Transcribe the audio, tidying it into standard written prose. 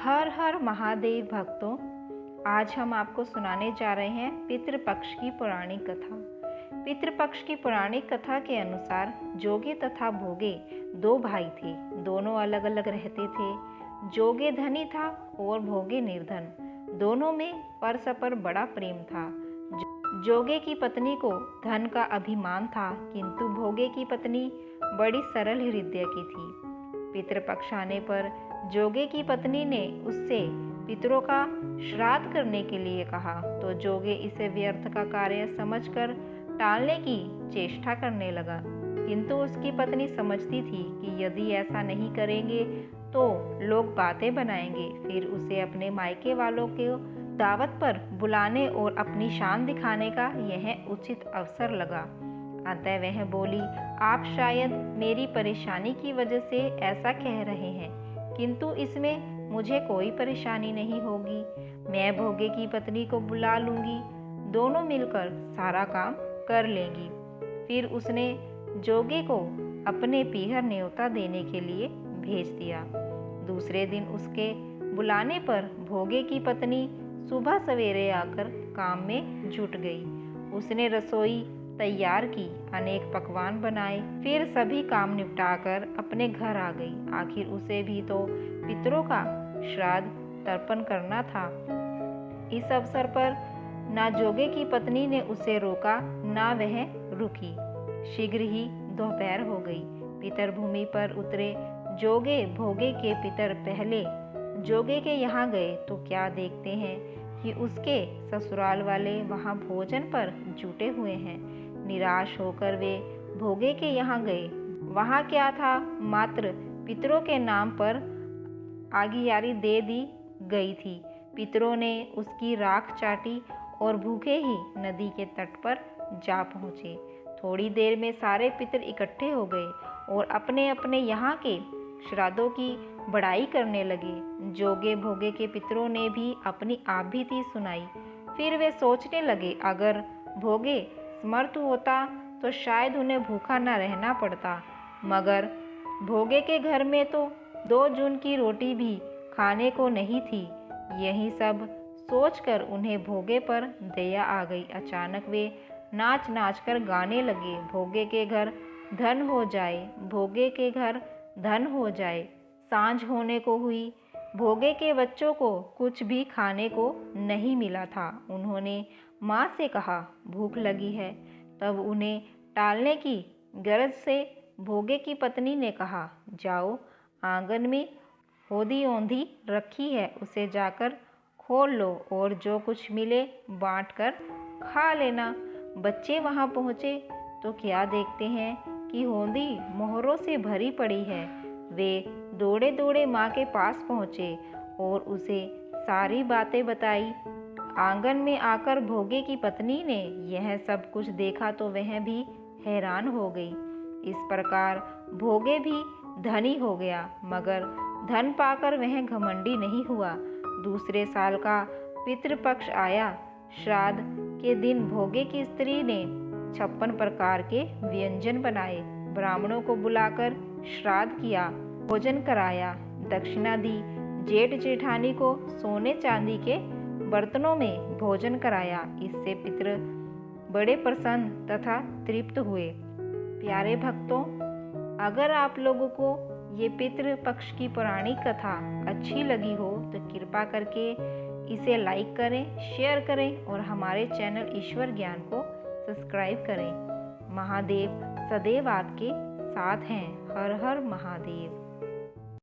हर हर महादेव भक्तों, आज हम आपको सुनाने जा रहे हैं पितृपक्ष की पौराणिक कथा। पितृपक्ष की पौराणिक कथा के अनुसार जोगे तथा भोगे दो भाई थे। दोनों अलग अलग रहते थे। जोगे धनी था और भोगे निर्धन। दोनों में परस्पर बड़ा प्रेम था। जोगे की पत्नी को धन का अभिमान था, किंतु भोगे की पत्नी बड़ी सरल हृदय की थी। पितृपक्ष आने पर जोगे की पत्नी ने उससे पितरों का श्राद्ध करने के लिए कहा, तो जोगे इसे व्यर्थ का कार्य समझकर टालने की चेष्टा करने लगा। किंतु उसकी पत्नी समझती थी कि यदि ऐसा नहीं करेंगे तो लोग बातें बनाएंगे। फिर उसे अपने मायके वालों को दावत पर बुलाने और अपनी शान दिखाने का यह उचित अवसर लगा। अतः वह बोली, आप शायद मेरी परेशानी की वजह से ऐसा कह रहे हैं, किंतु इसमें मुझे कोई परेशानी नहीं होगी। मैं भोगे की पत्नी को बुला लूंगी, दोनों मिलकर सारा काम कर लेंगी। फिर उसने जोगे को अपने पीहर न्योता देने के लिए भेज दिया। दूसरे दिन उसके बुलाने पर भोगे की पत्नी सुबह सवेरे आकर काम में जुट गई। उसने रसोई तैयार की, अनेक पकवान बनाए, फिर सभी काम निपटाकर अपने घर आ गई। आखिर उसे भी तो पितरों का श्राद्ध तर्पण करना था। इस अवसर पर ना जोगे की पत्नी ने उसे रोका, ना वह रुकी। शीघ्र ही दोपहर हो गई। पितर भूमि पर उतरे। जोगे भोगे के पितर पहले जोगे के यहाँ गए तो क्या देखते हैं कि उसके ससुराल वाले वहाँ भोजन पर जुटे हुए हैं। निराश होकर वे भोगे के यहाँ गए। वहाँ क्या था, मात्र पितरों के नाम पर आगियारी दे दी गई थी। पितरों ने उसकी राख चाटी और भूखे ही नदी के तट पर जा पहुँचे। थोड़ी देर में सारे पितर इकट्ठे हो गए और अपने अपने यहाँ के श्राद्धों की बड़ाई करने लगे। जोगे भोगे के पितरों ने भी अपनी आपबीती सुनाई। फिर वे सोचने लगे, अगर भोगे समर्थ होता तो शायद उन्हें भूखा न रहना पड़ता, मगर भोगे के घर में तो 2 जून की रोटी भी खाने को नहीं थी। यही सब सोचकर उन्हें भोगे पर दया आ गई। अचानक वे नाच नाच कर गाने लगे, भोगे के घर धन हो जाए, भोगे के घर धन हो जाए। सांझ होने को हुई। भोगे के बच्चों को कुछ भी खाने को नहीं मिला था। उन्होंने माँ से कहा, भूख लगी है। तब उन्हें टालने की गरज से भोगे की पत्नी ने कहा, जाओ, आंगन में होदी औंधी रखी है, उसे जाकर खोल लो और जो कुछ मिले बांट कर खा लेना। बच्चे वहाँ पहुँचे तो क्या देखते हैं कि होदी मोहरों से भरी पड़ी है। वे दौड़े दौड़े माँ के पास पहुँचे और उसे सारी बातें बताई। आंगन में आकर भोगे की पत्नी ने यह सब कुछ देखा तो वह भी हैरान हो गई। इस प्रकार भोगे भी धनी हो गया, मगर धन पाकर वह घमंडी नहीं हुआ। दूसरे साल का पितृपक्ष आया। श्राद्ध के दिन भोगे की स्त्री ने 56 प्रकार के व्यंजन बनाए। ब्राह्मणों को बुलाकर श्राद्ध किया, भोजन कराया, दक्षिणा दी। जेठ जेठानी को सोने चांदी के बर्तनों में भोजन कराया। इससे पितर बड़े प्रसन्न तथा तृप्त हुए। प्यारे भक्तों, अगर आप लोगों को ये पितृपक्ष की पौराणिक कथा अच्छी लगी हो तो कृपा करके इसे लाइक करें, शेयर करें और हमारे चैनल ईश्वर ज्ञान को सब्सक्राइब करें। महादेव सदैव आपके साथ हैं। हर हर महादेव।